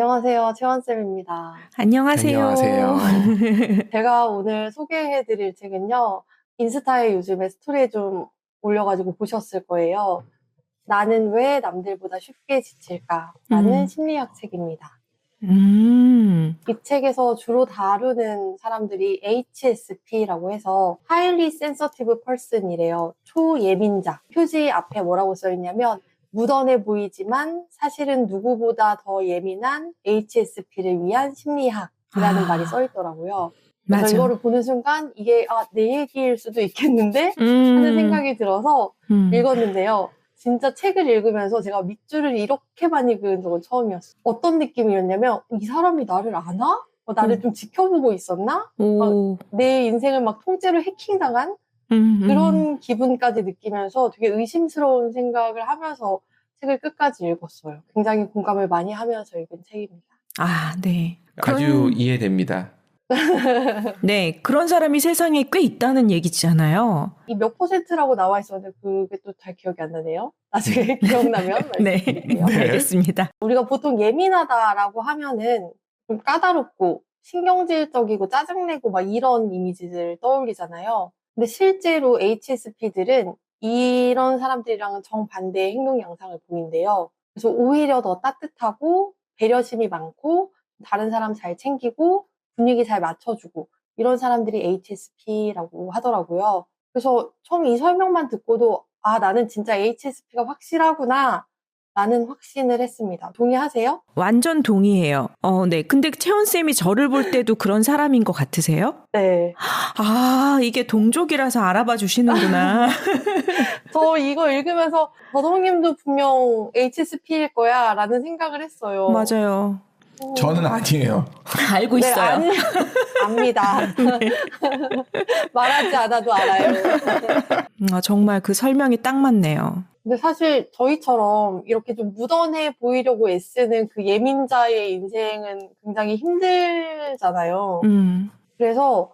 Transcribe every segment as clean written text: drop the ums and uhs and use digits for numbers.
안녕하세요. 채원쌤입니다. 안녕하세요. 제가 오늘 소개해드릴 책은요, 인스타에 요즘에 스토리에 좀 올려가지고 보셨을 거예요. 나는 왜 남들보다 쉽게 지칠까?라는 심리학 책입니다. 이 책에서 주로 다루는 사람들이 HSP라고 해서 Highly Sensitive Person이래요. 초예민자. 표지 앞에 뭐라고 써있냐면 무던해 보이지만 사실은 누구보다 더 예민한 HSP를 위한 심리학이라는 말이 써있더라고요. 그래서 맞아. 이거를 보는 순간 이게 내 얘기일 수도 있겠는데 하는 생각이 들어서 읽었는데요. 진짜 책을 읽으면서 제가 밑줄을 이렇게 많이 그은 적은 처음이었어요. 어떤 느낌이었냐면 이 사람이 나를 아나? 나를 좀 지켜보고 있었나? 내 인생을 막 통째로 해킹당한 그런 기분까지 느끼면서 되게 의심스러운 생각을 하면서 책을 끝까지 읽었어요. 굉장히 공감을 많이 하면서 읽은 책입니다. 아, 네. 아주 이해됩니다. 네, 그런 사람이 세상에 꽤 있다는 얘기잖아요. 이 몇 %라고 나와 있었는데 그게 또 잘 기억이 안 나네요. 나중에 기억나면 말씀드릴게요. 네, 알겠습니다. 우리가 보통 예민하다라고 하면은 좀 까다롭고 신경질적이고 짜증내고 막 이런 이미지를 떠올리잖아요. 근데 실제로 HSP들은 이런 사람들이랑은 정반대의 행동 양상을 보인대요. 그래서 오히려 더 따뜻하고 배려심이 많고 다른 사람 잘 챙기고 분위기 잘 맞춰주고 이런 사람들이 HSP라고 하더라고요. 그래서 처음 이 설명만 듣고도 나는 진짜 HSP가 확실하구나 라는 확신을 했습니다. 동의하세요? 완전 동의해요. 네. 근데 채원쌤이 저를 볼 때도 그런 사람인 것 같으세요? 네. 이게 동족이라서 알아봐 주시는구나. 저 이거 읽으면서 저동님도 분명 HSP일 거야 라는 생각을 했어요. 맞아요. 저는 아니에요. 알고 있어요. 압니다. 말하지 않아도 알아요. 정말 그 설명이 딱 맞네요. 근데 사실 저희처럼 이렇게 좀 무던해 보이려고 애쓰는 그 예민자의 인생은 굉장히 힘들잖아요. 그래서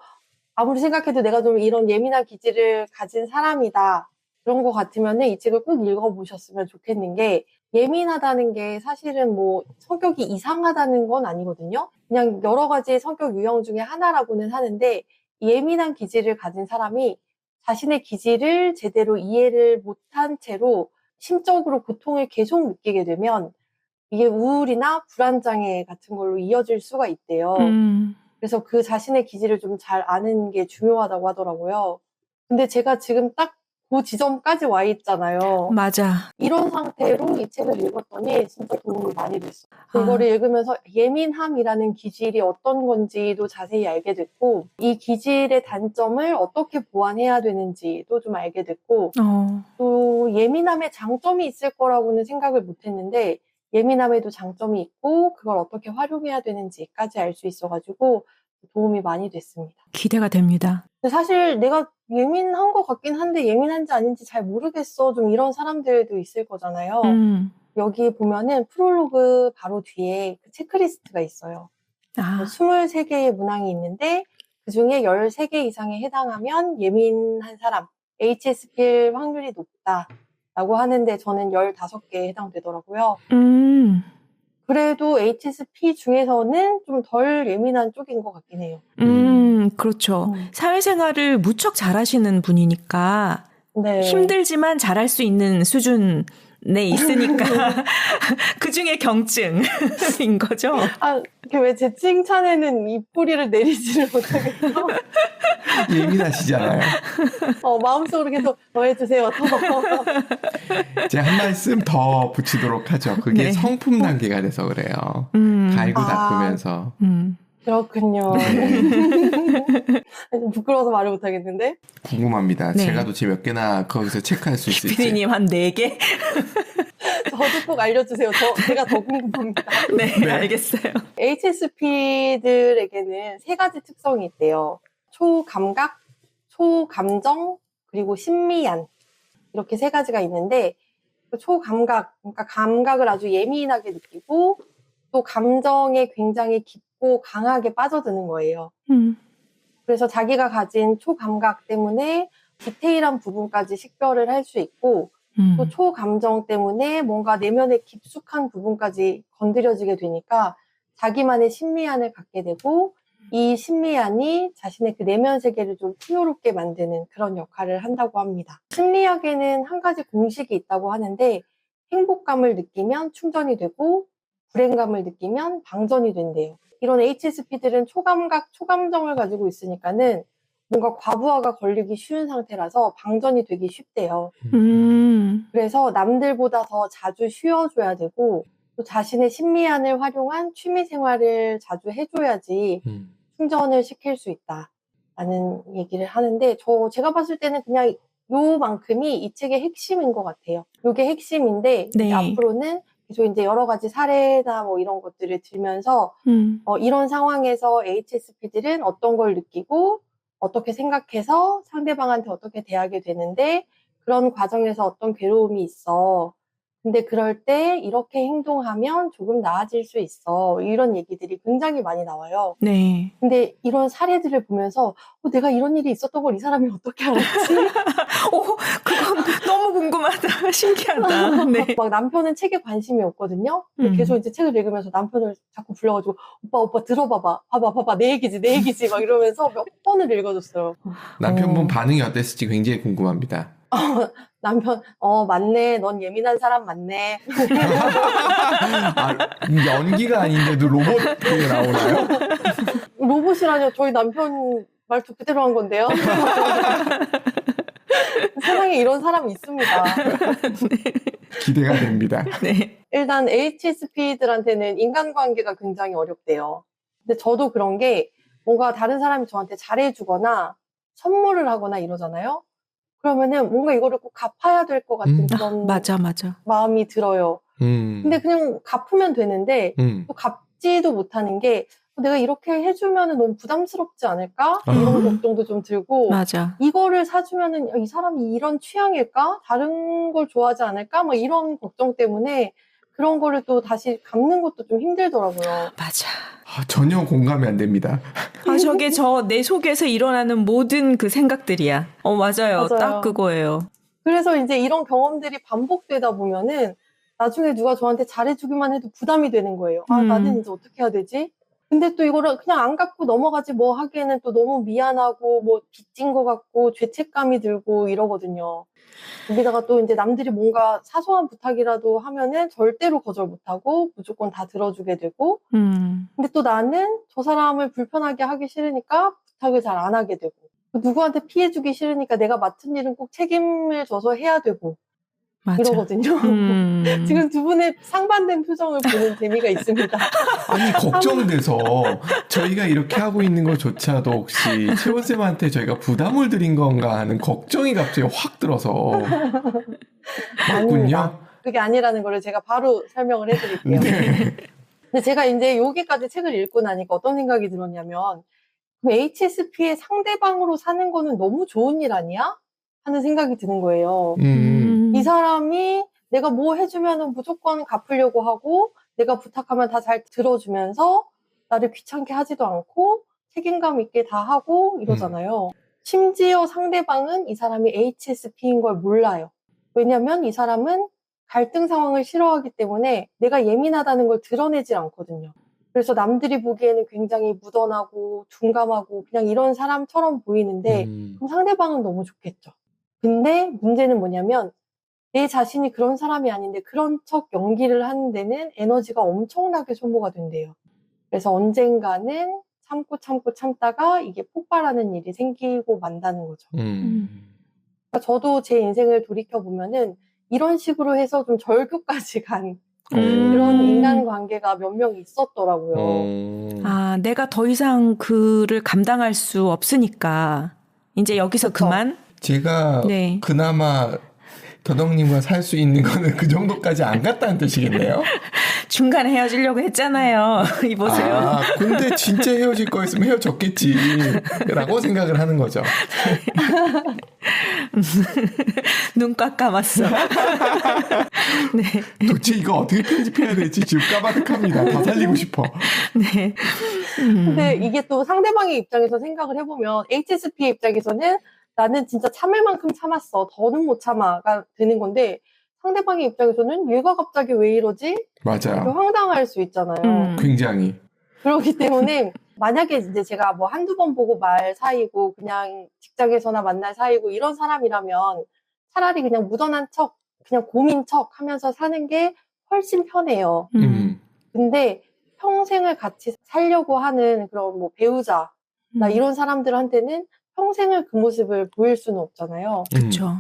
아무리 생각해도 내가 좀 이런 예민한 기질을 가진 사람이다. 그런 것 같으면 이 책을 꼭 읽어보셨으면 좋겠는 게 예민하다는 게 사실은 뭐 성격이 이상하다는 건 아니거든요. 그냥 여러 가지 성격 유형 중에 하나라고는 하는데 예민한 기질을 가진 사람이 자신의 기질을 제대로 이해를 못한 채로 심적으로 고통을 계속 느끼게 되면 이게 우울이나 불안장애 같은 걸로 이어질 수가 있대요. 그래서 그 자신의 기질을 좀 잘 아는 게 중요하다고 하더라고요. 근데 제가 지금 딱 그 지점까지 와 있잖아요. 맞아. 이런 상태로 이 책을 읽었더니 진짜 도움이 많이 됐어요. 이거를 읽으면서 예민함이라는 기질이 어떤 건지도 자세히 알게 됐고 이 기질의 단점을 어떻게 보완해야 되는지도 좀 알게 됐고 또 예민함의 장점이 있을 거라고는 생각을 못했는데 예민함에도 장점이 있고 그걸 어떻게 활용해야 되는지까지 알 수 있어가지고 도움이 많이 됐습니다. 기대가 됩니다. 근데 사실 내가 예민한 것 같긴 한데 예민한지 아닌지 잘 모르겠어. 좀 이런 사람들도 있을 거잖아요. 여기 보면은 프롤로그 바로 뒤에 그 체크리스트가 있어요. 23개의 문항이 있는데 그중에 13개 이상에 해당하면 예민한 사람, HSP일 확률이 높다라고 하는데 저는 15개에 해당되더라고요. 그래도 HSP 중에서는 좀 덜 예민한 쪽인 것 같긴 해요. 그렇죠. 사회생활을 무척 잘하시는 분이니까 네. 힘들지만 잘할 수 있는 수준에 있으니까 그중에 경증인 거죠. 왜 제 칭찬에는 입꼬리를 내리지를 못하겠어? 예민하시잖아요. 마음속으로 계속 더 해주세요. 더. 제가 한 말씀 더 붙이도록 하죠. 그게 성품 단계가 돼서 그래요. 갈고 닦으면서. 그렇군요. 좀 부끄러워서 말을 못하겠는데? 궁금합니다. 제가 도대체 몇 개나 거기서 체크할 수 있을지. 피디님 한 4개? 저도 꼭 알려주세요. 제가 더 궁금합니다. 네, 알겠어요. HSP들에게는 3가지 특성이 있대요. 초감각, 초감정, 그리고 신미안. 이렇게 3가지가 있는데 초감각, 그러니까 감각을 아주 예민하게 느끼고 또 감정에 굉장히 깊고 강하게 빠져드는 거예요. 그래서 자기가 가진 초감각 때문에 디테일한 부분까지 식별을 할 수 있고 또 초감정 때문에 뭔가 내면의 깊숙한 부분까지 건드려지게 되니까 자기만의 심리안을 갖게 되고 이 심리안이 자신의 그 내면 세계를 좀 풍요롭게 만드는 그런 역할을 한다고 합니다. 심리학에는 한 가지 공식이 있다고 하는데 행복감을 느끼면 충전이 되고 불행감을 느끼면 방전이 된대요. 이런 HSP들은 초감각, 초감정을 가지고 있으니까는 뭔가 과부하가 걸리기 쉬운 상태라서 방전이 되기 쉽대요. 그래서 남들보다 더 자주 쉬어줘야 되고 또 자신의 심리안을 활용한 취미 생활을 자주 해줘야지 충전을 시킬 수 있다라는 얘기를 하는데 제가 봤을 때는 그냥 요만큼이 이 책의 핵심인 것 같아요. 요게 핵심인데 네. 이제 앞으로는 계속 이제 여러 가지 사례나 뭐 이런 것들을 들면서 이런 상황에서 HSP들은 어떤 걸 느끼고 어떻게 생각해서 상대방한테 어떻게 대하게 되는데 그런 과정에서 어떤 괴로움이 있어. 근데 그럴 때 이렇게 행동하면 조금 나아질 수 있어. 이런 얘기들이 굉장히 많이 나와요. 네. 근데 이런 사례들을 보면서 내가 이런 일이 있었던 걸 이 사람이 어떻게 알았지? 그건 너무 궁금하다. 신기하다. 네. 막 남편은 책에 관심이 없거든요. 계속 이제 책을 읽으면서 남편을 자꾸 불러가지고 오빠 들어봐봐. 봐봐 내 얘기지 막 이러면서 몇 번을 읽어줬어요. 남편분 반응이 어땠을지 굉장히 궁금합니다. 남편 맞네. 넌 예민한 사람 맞네. 연기가 아닌데도 로봇이 나오나요? 로봇이라뇨. 저희 남편 말투 그대로 한 건데요. 세상에 이런 사람이 있습니다. 기대가 됩니다. 네. 일단 HSP들한테는 인간관계가 굉장히 어렵대요. 근데 저도 그런 게 뭔가 다른 사람이 저한테 잘해주거나 선물을 하거나 이러잖아요. 그러면은 뭔가 이거를 꼭 갚아야 될 것 같은 그런 맞아. 마음이 들어요. 근데 그냥 갚으면 되는데 또 갚지도 못하는 게 내가 이렇게 해주면은 너무 부담스럽지 않을까? 이런 걱정도 좀 들고 맞아. 이거를 사주면은 이 사람이 이런 취향일까? 다른 걸 좋아하지 않을까? 막 이런 걱정 때문에 그런 거를 또 다시 갚는 것도 좀 힘들더라고요. 맞아. 전혀 공감이 안 됩니다. 저게 내 속에서 일어나는 모든 그 생각들이야. 맞아요. 딱 그거예요. 그래서 이제 이런 경험들이 반복되다 보면은 나중에 누가 저한테 잘해주기만 해도 부담이 되는 거예요. 나는 이제 어떻게 해야 되지? 근데 또 이거를 그냥 안 갚고 넘어가지 뭐 하기에는 또 너무 미안하고 뭐 빚진 것 같고 죄책감이 들고 이러거든요. 거기다가 또 이제 남들이 뭔가 사소한 부탁이라도 하면은 절대로 거절 못하고 무조건 다 들어주게 되고 근데 또 나는 저 사람을 불편하게 하기 싫으니까 부탁을 잘 안 하게 되고 누구한테 피해주기 싫으니까 내가 맡은 일은 꼭 책임을 져서 해야 되고 맞아. 이러거든요. 지금 두 분의 상반된 표정을 보는 재미가 있습니다. 아니 걱정돼서 저희가 이렇게 하고 있는 것조차도 혹시 채원쌤한테 저희가 부담을 드린 건가 하는 걱정이 갑자기 확 들어서 맞군요. 그게 아니라는 걸 제가 바로 설명을 해드릴게요. 네. 근데 제가 이제 여기까지 책을 읽고 나니까 어떤 생각이 들었냐면 그럼 HSP의 상대방으로 사는 거는 너무 좋은 일 아니야? 하는 생각이 드는 거예요. 이 사람이 내가 뭐 해주면은 무조건 갚으려고 하고 내가 부탁하면 다 잘 들어주면서 나를 귀찮게 하지도 않고 책임감 있게 다 하고 이러잖아요. 심지어 상대방은 이 사람이 HSP인 걸 몰라요. 왜냐면 이 사람은 갈등 상황을 싫어하기 때문에 내가 예민하다는 걸 드러내지 않거든요. 그래서 남들이 보기에는 굉장히 무던하고 둔감하고 그냥 이런 사람처럼 보이는데 그럼 상대방은 너무 좋겠죠. 근데 문제는 뭐냐면 내 자신이 그런 사람이 아닌데 그런 척 연기를 하는 데는 에너지가 엄청나게 소모가 된대요. 그래서 언젠가는 참다가 이게 폭발하는 일이 생기고 만다는 거죠. 그러니까 저도 제 인생을 돌이켜보면은 이런 식으로 해서 좀 절교까지 간 그런 인간관계가 몇 명 있었더라고요. 내가 더 이상 그를 감당할 수 없으니까 이제 여기서 그쵸? 그만? 제가 그나마 더덕님과 살 수 있는 거는 그 정도까지 안 갔다는 뜻이겠네요. 중간에 헤어지려고 했잖아요. 이보세요. 근데 진짜 헤어질 거였으면 헤어졌겠지 라고 생각을 하는 거죠. 눈 꽉 감았어. 네. 도대체 이거 어떻게 편집해야 될지 지금 까마득합니다. 다 살리고 싶어. 네. 근데 이게 또 상대방의 입장에서 생각을 해보면 HSP의 입장에서는 나는 진짜 참을 만큼 참았어. 더는 못 참아가 되는 건데 상대방의 입장에서는 얘가 갑자기 왜 이러지? 맞아요. 황당할 수 있잖아요. 굉장히. 그렇기 때문에 만약에 이제 제가 뭐 한두 번 보고 말 사이고 그냥 직장에서나 만날 사이고 이런 사람이라면 차라리 그냥 무던한 척, 그냥 고민 척 하면서 사는 게 훨씬 편해요. 근데 평생을 같이 살려고 하는 그런 뭐 배우자, 나 이런 사람들한테는 평생을 그 모습을 보일 수는 없잖아요. 그렇죠.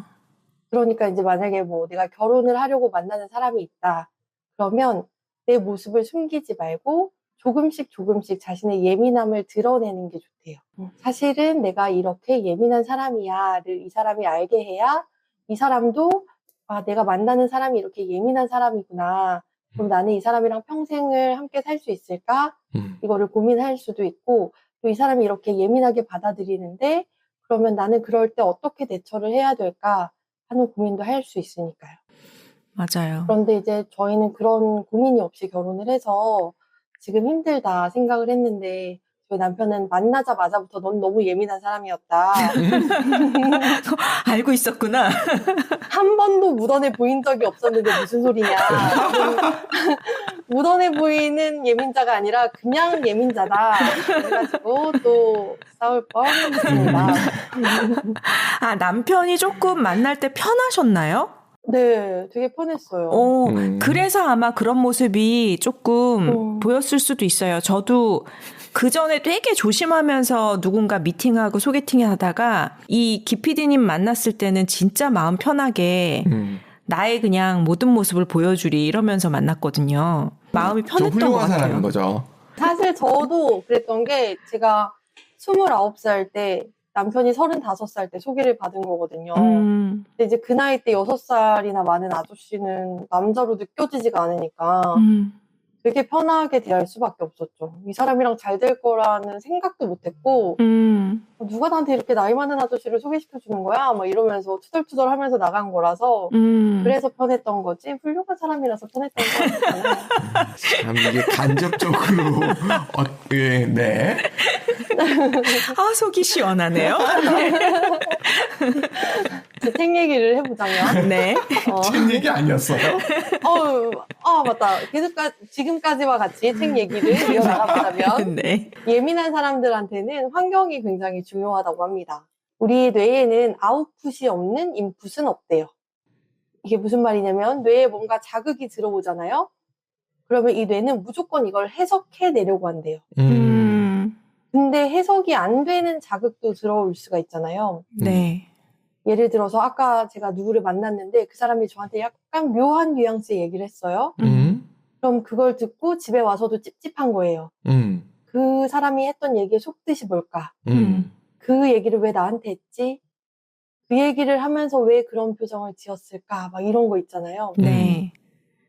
그러니까 이제 만약에 뭐 내가 결혼을 하려고 만나는 사람이 있다. 그러면 내 모습을 숨기지 말고 조금씩 자신의 예민함을 드러내는 게 좋대요. 사실은 내가 이렇게 예민한 사람이야를 이 사람이 알게 해야 이 사람도 아, 내가 만나는 사람이 이렇게 예민한 사람이구나. 그럼 나는 이 사람이랑 평생을 함께 살 수 있을까? 이거를 고민할 수도 있고 또 이 사람이 이렇게 예민하게 받아들이는데 그러면 나는 그럴 때 어떻게 대처를 해야 될까 하는 고민도 할 수 있으니까요. 맞아요. 그런데 이제 저희는 그런 고민이 없이 결혼을 해서 지금 힘들다 생각을 했는데 저희 남편은 만나자마자부터 넌 너무 예민한 사람이었다. 알고 있었구나. 한 번도 묻어내 보인 적이 없었는데 무슨 소리냐. 묻어내 보이는 예민자가 아니라 그냥 예민자다. 그래가지고 또 싸울 뻔했습니다. 아, 남편이 조금 만날 때 편하셨나요? 네, 되게 편했어요. 그래서 아마 그런 모습이 조금 보였을 수도 있어요. 저도 그 전에 되게 조심하면서 누군가 미팅하고 소개팅 하다가 이 기피디님 만났을 때는 진짜 마음 편하게 나의 그냥 모든 모습을 보여주리 이러면서 만났거든요. 마음이 편했던 것 훌륭한 같아요. 사람인 거죠. 사실 저도 그랬던 게 제가 29살 때 남편이 35살 때 소개를 받은 거거든요. 근데 이제 그 나이 때 6살이나 많은 아저씨는 남자로 느껴지지가 않으니까 되게 편하게 대할 수밖에 없었죠. 이 사람이랑 잘 될 거라는 생각도 못했고 누가 나한테 이렇게 나이 많은 아저씨를 소개시켜주는 거야? 막 이러면서 투덜투덜 하면서 나간 거라서 그래서 편했던 거지 훌륭한 사람이라서 편했던 거 같잖아요. 참 이게 간접적으로 네. 아, 속이 시원하네요. 제 책 얘기를 해보자면 네. 책 얘기 아니었어요? 맞다. 지금까지와 같이 책 얘기를 이어나가보자면 네. 예민한 사람들한테는 환경이 굉장히 중요하다고 합니다. 우리 뇌에는 아웃풋이 없는 인풋은 없대요. 이게 무슨 말이냐면 뇌에 뭔가 자극이 들어오잖아요. 그러면 이 뇌는 무조건 이걸 해석해내려고 한대요. 근데 해석이 안 되는 자극도 들어올 수가 있잖아요. 네. 예를 들어서 아까 제가 누구를 만났는데 그 사람이 저한테 약간 묘한 뉘앙스의 얘기를 했어요. 그럼 그걸 듣고 집에 와서도 찝찝한 거예요. 그 사람이 했던 얘기의 속뜻이 뭘까? 그 얘기를 왜 나한테 했지? 그 얘기를 하면서 왜 그런 표정을 지었을까? 막 이런 거 있잖아요. 네.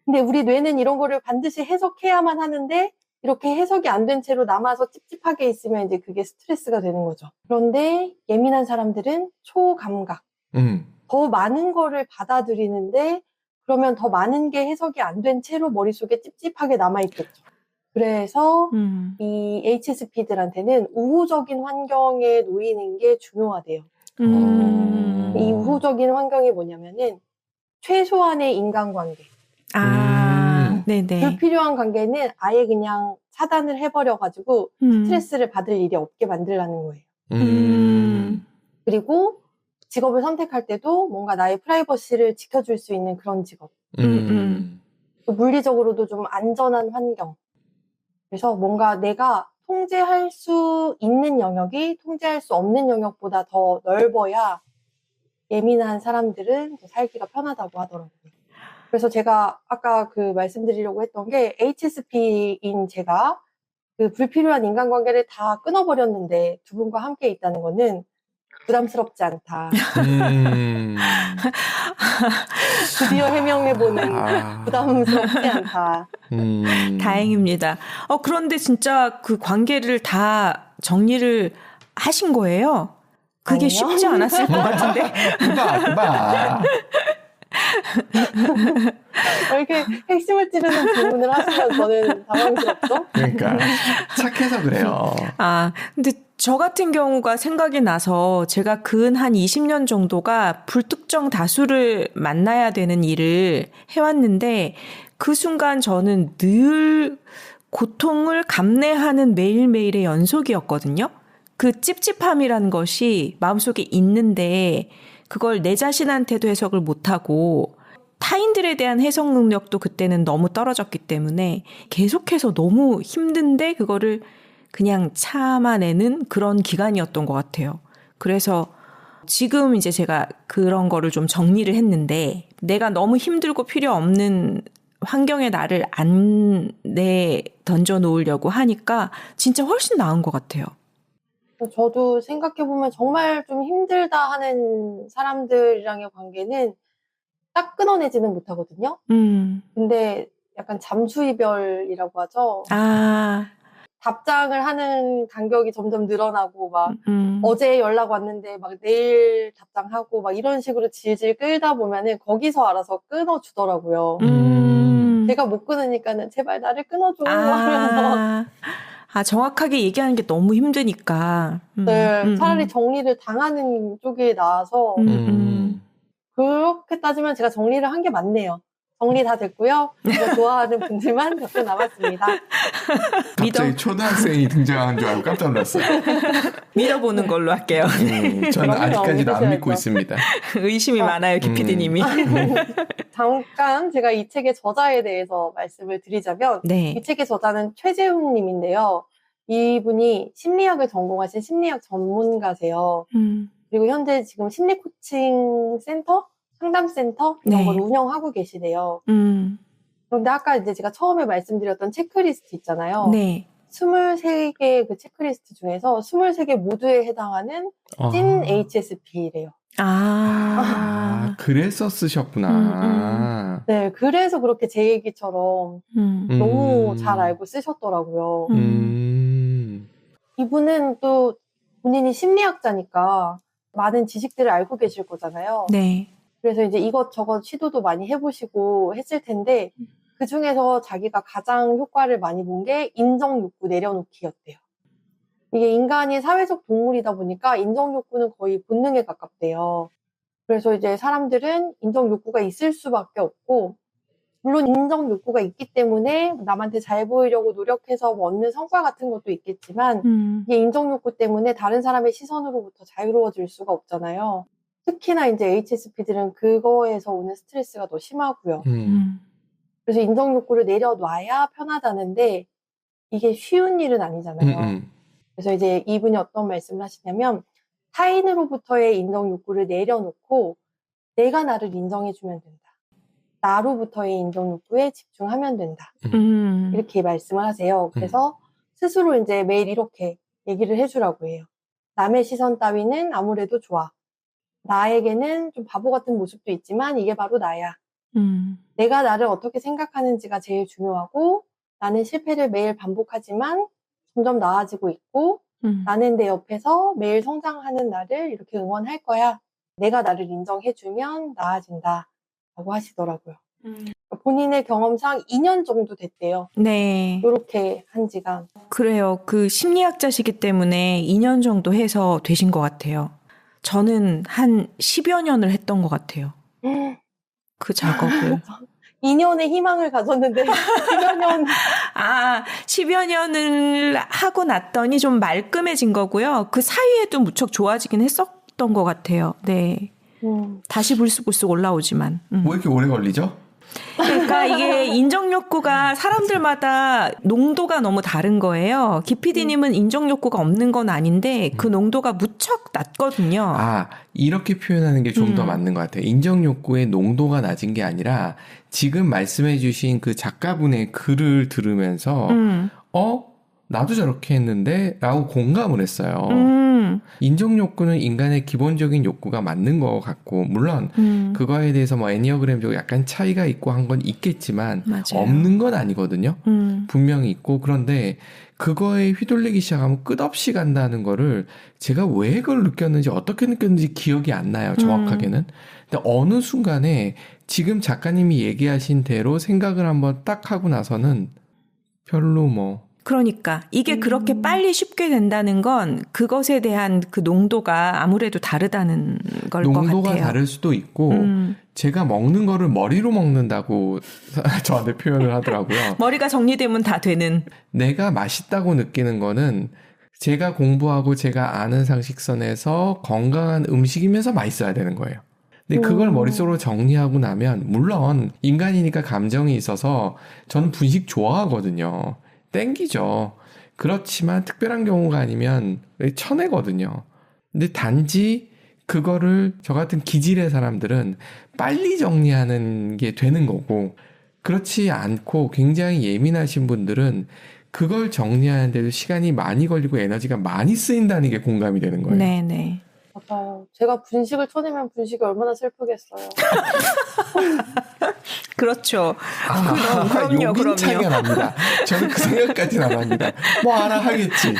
근데 우리 뇌는 이런 거를 반드시 해석해야만 하는데 이렇게 해석이 안 된 채로 남아서 찝찝하게 있으면 이제 그게 스트레스가 되는 거죠. 그런데 예민한 사람들은 초감각. 더 많은 거를 받아들이는데 그러면 더 많은 게 해석이 안 된 채로 머릿속에 찝찝하게 남아있겠죠. 그래서 이 HSP들한테는 우호적인 환경에 놓이는 게 중요하대요. 이 우호적인 환경이 뭐냐면은 최소한의 인간관계. 네네. 불필요한 관계는 아예 그냥 차단을 해버려가지고 스트레스를 받을 일이 없게 만들라는 거예요. 그리고 직업을 선택할 때도 뭔가 나의 프라이버시를 지켜줄 수 있는 그런 직업. 또 물리적으로도 좀 안전한 환경. 그래서 뭔가 내가 통제할 수 있는 영역이 통제할 수 없는 영역보다 더 넓어야 예민한 사람들은 살기가 편하다고 하더라고요. 그래서 제가 아까 그 말씀드리려고 했던 게 HSP인 제가 그 불필요한 인간관계를 다 끊어버렸는데 두 분과 함께 있다는 거는 부담스럽지 않다. 드디어 해명해보는 부담스럽지 않다. 다행입니다. 그런데 진짜 그 관계를 다 정리를 하신 거예요? 그게 아니요. 쉽지 않았을 것 같은데. 봐. 이렇게 핵심을 찌르는 질문을 하시면 저는 당황스럽죠? 그러니까 착해서 그래요. 근데 저 같은 경우가 생각이 나서 제가 근 한 20년 정도가 불특정 다수를 만나야 되는 일을 해왔는데 그 순간 저는 늘 고통을 감내하는 매일매일의 연속이었거든요. 그 찝찝함이라는 것이 마음속에 있는데 그걸 내 자신한테도 해석을 못하고 타인들에 대한 해석 능력도 그때는 너무 떨어졌기 때문에 계속해서 너무 힘든데 그거를 그냥 참아내는 그런 기간이었던 것 같아요. 그래서 지금 이제 제가 그런 거를 좀 정리를 했는데 내가 너무 힘들고 필요 없는 환경에 나를 안 던져 놓으려고 하니까 진짜 훨씬 나은 것 같아요. 저도 생각해보면 정말 좀 힘들다 하는 사람들이랑의 관계는 딱 끊어내지는 못하거든요. 근데 약간 잠수이별이라고 하죠. 답장을 하는 간격이 점점 늘어나고 막 어제 연락 왔는데 막 내일 답장하고 막 이런 식으로 질질 끌다 보면은 거기서 알아서 끊어주더라고요. 제가 못 끊으니까는 제발 나를 끊어줘 하면서 정확하게 얘기하는 게 너무 힘드니까. 네, 차라리 정리를 당하는 쪽이 나아서 그렇게 따지면 제가 정리를 한 게 맞네요. 정리 다 됐고요. 이제 좋아하는 분들만 몇 개 남았습니다. 갑자기 초등학생이 등장한 줄 알고 깜짝 놀랐어요. 믿어보는 걸로 할게요. 저는 아직까지도 안 믿고 있습니다. 의심이 많아요, 기피디님이. 잠깐 제가 이 책의 저자에 대해서 말씀을 드리자면 네. 이 책의 저자는 최재훈 님인데요. 이분이 심리학을 전공하신 심리학 전문가세요. 그리고 현재 지금 심리 코칭 센터? 상담센터? 이런 걸 운영하고 계시대요. 그런데 아까 이제 제가 처음에 말씀드렸던 체크리스트 있잖아요. 네. 23개 그 체크리스트 중에서 23개 모두에 해당하는 찐 HSP래요. 그래서 쓰셨구나. 네, 그래서 그렇게 제 얘기처럼 너무 잘 알고 쓰셨더라고요. 이분은 또 본인이 심리학자니까 많은 지식들을 알고 계실 거잖아요. 네. 그래서 이제 이것저것 시도도 많이 해보시고 했을 텐데 그 중에서 자기가 가장 효과를 많이 본 게 인정 욕구 내려놓기였대요. 이게 인간이 사회적 동물이다 보니까 인정 욕구는 거의 본능에 가깝대요. 그래서 이제 사람들은 인정 욕구가 있을 수밖에 없고 물론 인정 욕구가 있기 때문에 남한테 잘 보이려고 노력해서 뭐 얻는 성과 같은 것도 있겠지만 이게 인정 욕구 때문에 다른 사람의 시선으로부터 자유로워질 수가 없잖아요. 특히나 이제 HSP들은 그거에서 오는 스트레스가 더 심하고요. 그래서 인정 욕구를 내려놔야 편하다는데 이게 쉬운 일은 아니잖아요. 그래서 이제 이분이 어떤 말씀을 하시냐면 타인으로부터의 인정 욕구를 내려놓고 내가 나를 인정해주면 된다. 나로부터의 인정 욕구에 집중하면 된다. 이렇게 말씀을 하세요. 그래서 스스로 이제 매일 이렇게 얘기를 해주라고 해요. 남의 시선 따위는 아무래도 좋아. 나에게는 좀 바보 같은 모습도 있지만 이게 바로 나야. 내가 나를 어떻게 생각하는지가 제일 중요하고 나는 실패를 매일 반복하지만 점점 나아지고 있고 나는 내 옆에서 매일 성장하는 나를 이렇게 응원할 거야. 내가 나를 인정해주면 나아진다. 라고 하시더라고요. 본인의 경험상 2년 정도 됐대요. 네. 이렇게 한 지가. 그래요. 그 심리학자시기 때문에 2년 정도 해서 되신 것 같아요. 저는 한 10여 년을 했던 것 같아요. 그 작업을. 2년의 희망을 가졌는데 10여 년. 10여 년을 하고 났더니 좀 말끔해진 거고요. 그 사이에도 무척 좋아지긴 했었던 것 같아요. 네. 다시 불쑥불쑥 올라오지만. 왜 이렇게 오래 걸리죠? 그러니까 이게 인정 욕구가 사람들마다 농도가 너무 다른 거예요. 기피디님은 인정 욕구가 없는 건 아닌데 그 농도가 무척 낮거든요. 이렇게 표현하는 게 좀 더 맞는 것 같아요. 인정 욕구의 농도가 낮은 게 아니라 지금 말씀해주신 그 작가분의 글을 들으면서 나도 저렇게 했는데 라고 공감을 했어요. 인정 욕구는 인간의 기본적인 욕구가 맞는 것 같고 물론 그거에 대해서 뭐 애니어그램적으로 약간 차이가 있고 한 건 있겠지만 맞아요. 없는 건 아니거든요. 분명히 있고 그런데 그거에 휘둘리기 시작하면 끝없이 간다는 거를 제가 왜 그걸 느꼈는지 어떻게 느꼈는지 기억이 안 나요. 정확하게는. 근데 어느 순간에 지금 작가님이 얘기하신 대로 생각을 한번 딱 하고 나서는 별로 뭐 그러니까 이게 그렇게 빨리 쉽게 된다는 건 그것에 대한 그 농도가 아무래도 다르다는 걸 것 같아요. 농도가 다를 수도 있고 제가 먹는 거를 머리로 먹는다고 저한테 표현을 하더라고요. 머리가 정리되면 다 되는. 내가 맛있다고 느끼는 거는 제가 공부하고 제가 아는 상식선에서 건강한 음식이면서 맛있어야 되는 거예요. 근데 그걸 머릿속으로 정리하고 나면 물론 인간이니까 감정이 있어서 저는 분식 좋아하거든요. 땡기죠. 그렇지만 특별한 경우가 아니면 쳐내거든요. 근데 단지 그거를 저 같은 기질의 사람들은 빨리 정리하는 게 되는 거고 그렇지 않고 굉장히 예민하신 분들은 그걸 정리하는데도 시간이 많이 걸리고 에너지가 많이 쓰인다는 게 공감이 되는 거예요. 네네. 맞아요. 제가 분식을 쳐내면 분식이 얼마나 슬프겠어요. 그렇죠. 그럼요. 요긴 차이가 납니다. 저는 그 생각까지는 안 합니다. 뭐 알아 하겠지.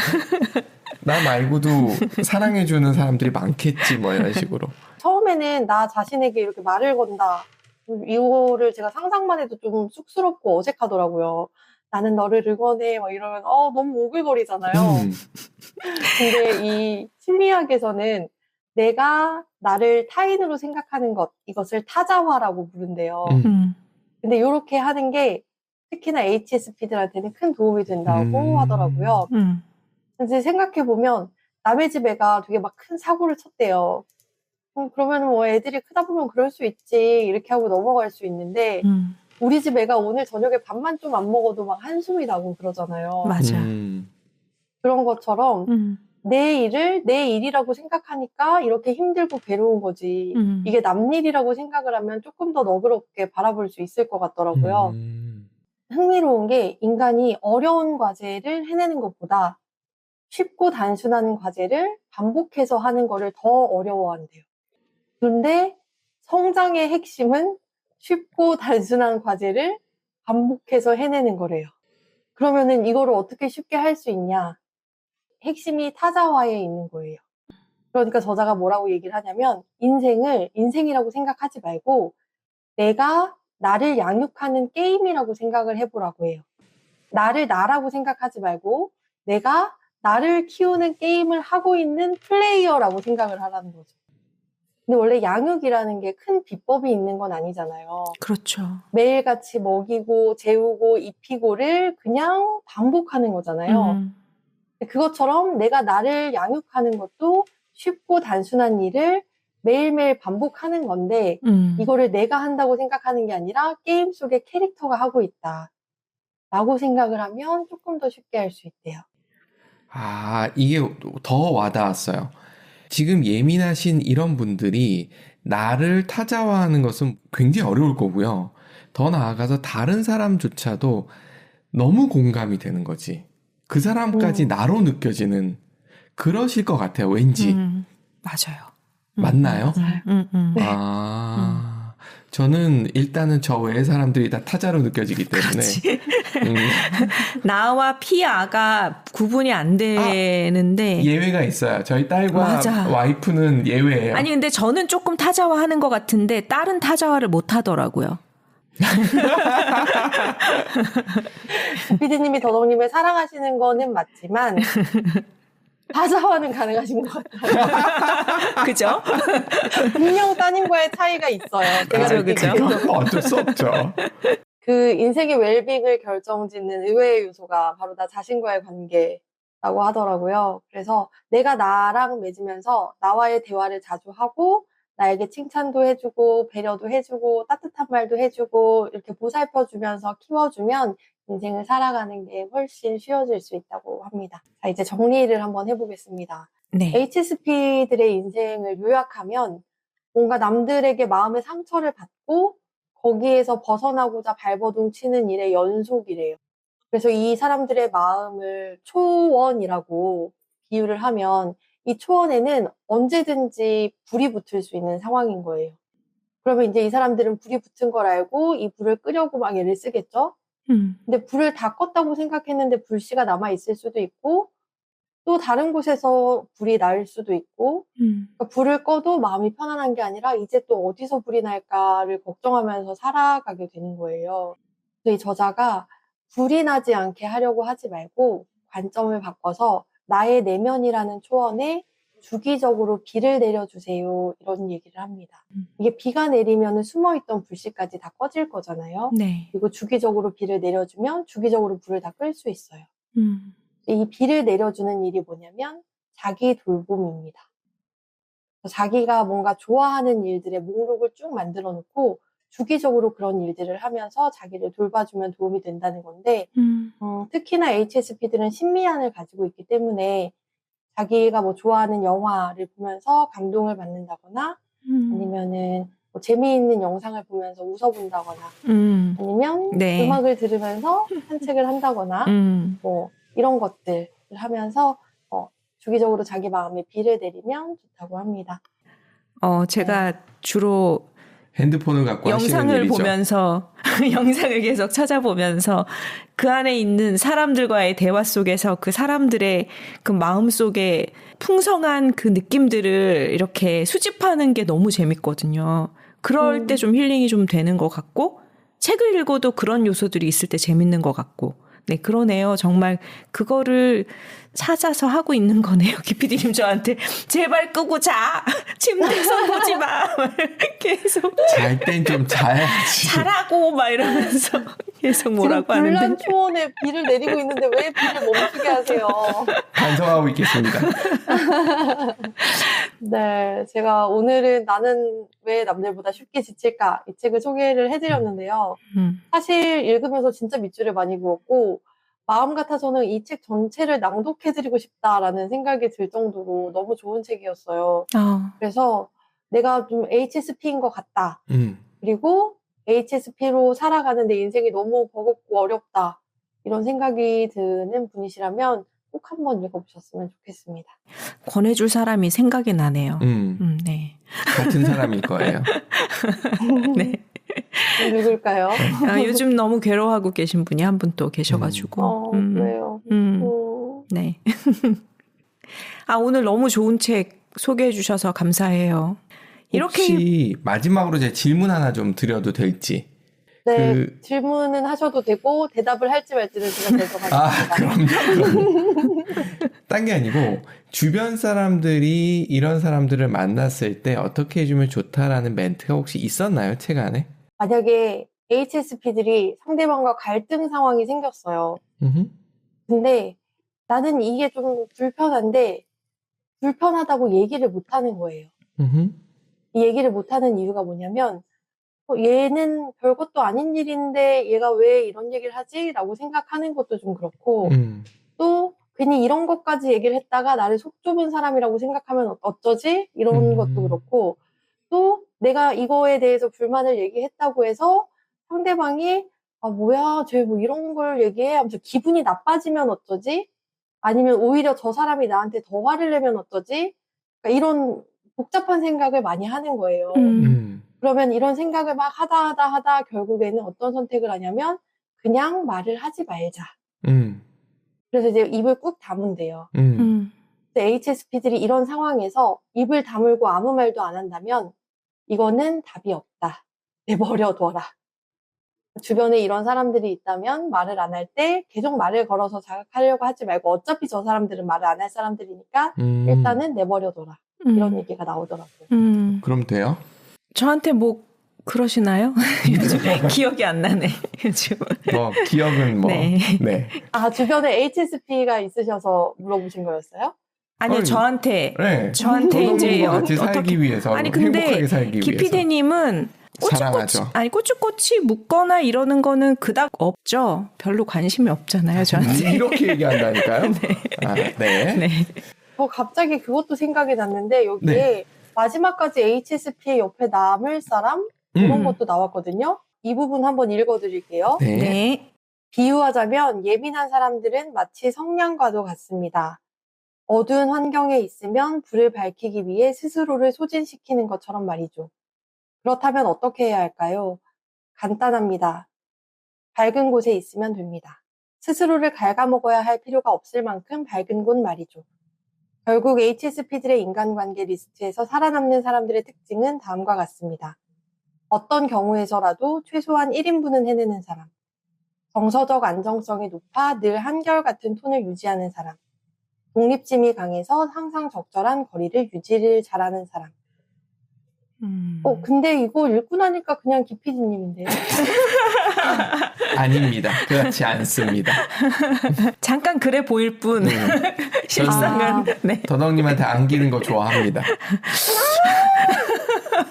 나 말고도 사랑해주는 사람들이 많겠지 뭐 이런 식으로. 처음에는 나 자신에게 이렇게 말을 건다. 이거를 제가 상상만 해도 좀 쑥스럽고 어색하더라고요. 나는 너를 응원해 막 이러면 너무 오글거리잖아요. 근데 이 심리학에서는 내가 나를 타인으로 생각하는 것, 이것을 타자화라고 부른대요. 근데 이렇게 하는 게 특히나 HSP들한테는 큰 도움이 된다고 하더라고요. 근데 생각해보면 남의 집 애가 되게 막 큰 사고를 쳤대요. 그러면 뭐 애들이 크다 보면 그럴 수 있지 이렇게 하고 넘어갈 수 있는데 우리 집 애가 오늘 저녁에 밥만 좀 안 먹어도 막 한숨이 나고 그러잖아요. 맞아. 그런 것처럼 내 일을 내 일이라고 생각하니까 이렇게 힘들고 괴로운 거지. 이게 남 일이라고 생각을 하면 조금 더 너그럽게 바라볼 수 있을 것 같더라고요. 흥미로운 게 인간이 어려운 과제를 해내는 것보다 쉽고 단순한 과제를 반복해서 하는 거를 더 어려워한대요. 그런데 성장의 핵심은 쉽고 단순한 과제를 반복해서 해내는 거래요. 그러면은 이거를 어떻게 쉽게 할 수 있냐? 핵심이 타자화에 있는 거예요. 그러니까 저자가 뭐라고 얘기를 하냐면 인생을 인생이라고 생각하지 말고 내가 나를 양육하는 게임이라고 생각을 해보라고 해요. 나를 나라고 생각하지 말고 내가 나를 키우는 게임을 하고 있는 플레이어라고 생각을 하라는 거죠. 근데 원래 양육이라는 게 큰 비법이 있는 건 아니잖아요. 그렇죠. 매일같이 먹이고 재우고 입히고를 그냥 반복하는 거잖아요. 그것처럼 내가 나를 양육하는 것도 쉽고 단순한 일을 매일매일 반복하는 건데 이거를 내가 한다고 생각하는 게 아니라 게임 속의 캐릭터가 하고 있다 라고 생각을 하면 조금 더 쉽게 할 수 있대요. 이게 더 와닿았어요. 지금 예민하신 이런 분들이 나를 타자화하는 것은 굉장히 어려울 거고요. 더 나아가서 다른 사람조차도 너무 공감이 되는 거지. 그 사람까지 나로 느껴지는 그러실 것 같아요. 왠지. 맞아요. 맞나요? 맞아요. 저는 일단은 저 외의 사람들이 다 타자로 느껴지기 때문에. 나와 피아가 구분이 안 되는데. 예외가 있어요. 저희 딸과 맞아. 와이프는 예외예요. 아니 근데 저는 조금 타자화 하는 것 같은데 딸은 타자화를 못 하더라고요. 피디님이 더덕님을 사랑하시는 거는 맞지만 타자화는 가능하신 것 같아요. 그죠? 분명 따님과의 차이가 있어요. 그죠. 어쩔 수 없죠. 그 인생의 웰빙을 결정짓는 의외의 요소가 바로 나 자신과의 관계라고 하더라고요. 그래서 내가 나랑 맺으면서 나와의 대화를 자주 하고 나에게 칭찬도 해주고 배려도 해주고 따뜻한 말도 해주고 이렇게 보살펴주면서 키워주면 인생을 살아가는 게 훨씬 쉬워질 수 있다고 합니다. 자, 이제 정리를 한번 해보겠습니다. 네. HSP들의 인생을 요약하면 뭔가 남들에게 마음의 상처를 받고 거기에서 벗어나고자 발버둥 치는 일의 연속이래요. 그래서 이 사람들의 마음을 초원이라고 비유를 하면 이 초원에는 언제든지 불이 붙을 수 있는 상황인 거예요. 그러면 이제 이 사람들은 불이 붙은 걸 알고 이 불을 끄려고 막 애를 쓰겠죠? 근데 불을 다 껐다고 생각했는데 불씨가 남아있을 수도 있고 또 다른 곳에서 불이 날 수도 있고 그러니까 불을 꺼도 마음이 편안한 게 아니라 이제 또 어디서 불이 날까를 걱정하면서 살아가게 되는 거예요. 그래서 이 저자가 불이 나지 않게 하려고 하지 말고 관점을 바꿔서 나의 내면이라는 초원에 주기적으로 비를 내려주세요. 이런 얘기를 합니다. 이게 비가 내리면 숨어있던 불씨까지 다 꺼질 거잖아요. 네. 그리고 주기적으로 비를 내려주면 주기적으로 불을 다 끌 수 있어요. 이 비를 내려주는 일이 뭐냐면 자기 돌봄입니다. 자기가 뭔가 좋아하는 일들의 목록을 쭉 만들어 놓고 주기적으로 그런 일들을 하면서 자기를 돌봐주면 도움이 된다는 건데 특히나 HSP들은 신미안을 가지고 있기 때문에 자기가 뭐 좋아하는 영화를 보면서 감동을 받는다거나 아니면은 뭐 재미있는 영상을 보면서 웃어본다거나 아니면 네. 음악을 들으면서 산책을 한다거나 뭐 이런 것들을 하면서 주기적으로 자기 마음에 비를 내리면 좋다고 합니다. 제가 주로 핸드폰을 갖고 하시는 영상을 일이죠. 보면서 영상을 계속 찾아보면서 그 안에 있는 사람들과의 대화 속에서 그 사람들의 그 마음 속에 풍성한 그 느낌들을 이렇게 수집하는 게 너무 재밌거든요. 그럴 때 좀 힐링이 좀 되는 것 같고 책을 읽어도 그런 요소들이 있을 때 재밌는 것 같고 네, 그러네요. 정말 그거를 찾아서 하고 있는 거네요. 기피디님 저한테 제발 끄고 자. 침대에서 보지 마. 계속 잘 땐 좀 자야지. 자라고 막 이러면서 계속 뭐라고 지금 불난 하는데. 초원에 비를 내리고 있는데 왜 비를 멈추게 하세요? 반성하고 있겠습니다. 네, 제가 오늘은 나는 왜 남들보다 쉽게 지칠까? 이 책을 소개를 해드렸는데요. 사실 읽으면서 진짜 밑줄을 많이 그었고 마음 같아서는 이 책 전체를 낭독해드리고 싶다라는 생각이 들 정도로 너무 좋은 책이었어요. 그래서 내가 좀 HSP인 것 같다. 그리고 HSP로 살아가는 내 인생이 너무 버겁고 어렵다. 이런 생각이 드는 분이시라면 꼭 한번 읽어보셨으면 좋겠습니다. 권해줄 사람이 생각이 나네요. 네. 같은 사람일 거예요. 네. 누굴까요? 요즘 너무 괴로워하고 계신 분이 한 분 또 계셔가지고. 그래요. 네. 오늘 너무 좋은 책 소개해 주셔서 감사해요. 혹시 마지막으로 제 질문 하나 좀 드려도 될지. 네, 질문은 하셔도 되고 대답을 할지 말지는 제가 결정하겠습니다. 그럼요. 딴 게 아니고 주변 사람들이 이런 사람들을 만났을 때 어떻게 해주면 좋다라는 멘트가 혹시 있었나요? 책 안에? 만약에 HSP들이 상대방과 갈등 상황이 생겼어요. 근데 나는 이게 좀 불편한데 불편하다고 얘기를 못하는 거예요. 이 얘기를 못하는 이유가 뭐냐면 얘는 별것도 아닌 일인데 얘가 왜 이런 얘기를 하지? 라고 생각하는 것도 좀 그렇고 또 괜히 이런 것까지 얘기를 했다가 나를 속 좁은 사람이라고 생각하면 어쩌지? 이런 것도 그렇고 또 내가 이거에 대해서 불만을 얘기했다고 해서 상대방이 뭐야 쟤 뭐 이런 걸 얘기해? 하면서 기분이 나빠지면 어쩌지? 아니면 오히려 저 사람이 나한테 더 화를 내면 어쩌지? 그러니까 이런 복잡한 생각을 많이 하는 거예요. 그러면 이런 생각을 막 하다 결국에는 어떤 선택을 하냐면 그냥 말을 하지 말자. 그래서 이제 입을 꾹 다문대요. HSP들이 이런 상황에서 입을 다물고 아무 말도 안 한다면 이거는 답이 없다. 내버려둬라. 주변에 이런 사람들이 있다면 말을 안 할 때 계속 말을 걸어서 자극하려고 하지 말고 어차피 저 사람들은 말을 안 할 사람들이니까 일단은 내버려둬라. 이런 얘기가 나오더라고요. 그럼 돼요? 저한테 뭐 그러시나요? 요즘 기억이 안 나네. 요즘. 기억은 네. 주변에 HSP가 있으셔서 물어보신 거였어요? 아니요, 저한테 이제 같이 살기 위해서 행복하게 살기 위해서. 기피디님은 사랑하죠. 꼬치꼬치 묻거나 이러는 거는 그닥 없죠. 별로 관심이 없잖아요, 저한테. 이렇게 얘기한다니까요? 네. 갑자기 그것도 생각이 났는데 여기에 마지막까지 HSP의 옆에 남을 사람 이런 것도 나왔거든요. 이 부분 한번 읽어드릴게요. 네. 비유하자면 예민한 사람들은 마치 성냥과도 같습니다. 어두운 환경에 있으면 불을 밝히기 위해 스스로를 소진시키는 것처럼 말이죠. 그렇다면 어떻게 해야 할까요? 간단합니다. 밝은 곳에 있으면 됩니다. 스스로를 갉아먹어야 할 필요가 없을 만큼 밝은 곳 말이죠. 결국 HSP들의 인간관계 리스트에서 살아남는 사람들의 특징은 다음과 같습니다. 어떤 경우에서라도 최소한 1인분은 해내는 사람. 정서적 안정성이 높아 늘 한결같은 톤을 유지하는 사람. 독립심이 강해서 항상 적절한 거리를 유지를 잘하는 사람. 근데 이거 읽고 나니까 그냥 기피디님인데요. 아닙니다. 그렇지 않습니다. 잠깐 그래 보일 뿐. 실상은. 네. 더덕님한테 안기는 거 좋아합니다.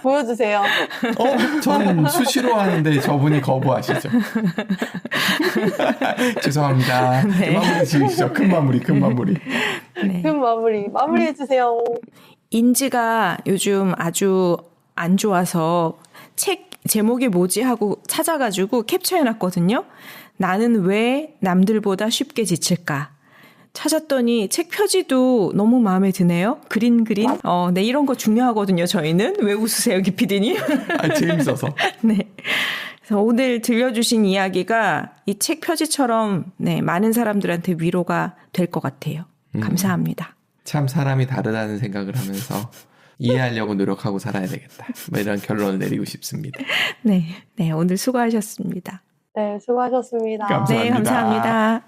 보여주세요. 저는 수시로 하는데 저분이 거부하시죠. 죄송합니다. 네. 마무리 지으시죠. 큰 마무리. 네. 큰 마무리해주세요. 인지가 요즘 아주 안 좋아서 책 제목이 뭐지 하고 찾아가지고 캡처해놨거든요. 나는 왜 남들보다 쉽게 지칠까? 찾았더니 책 표지도 너무 마음에 드네요. 그린. 네, 이런 거 중요하거든요, 저희는. 왜 웃으세요, 기피디님? 재밌어서. 네. 그래서 오늘 들려주신 이야기가 이 책 표지처럼 네, 많은 사람들한테 위로가 될 것 같아요. 감사합니다. 참 사람이 다르다는 생각을 하면서 이해하려고 노력하고 살아야 되겠다. 뭐 이런 결론을 내리고 싶습니다. 네, 오늘 수고하셨습니다. 네, 수고하셨습니다. 감사합니다. 네, 감사합니다.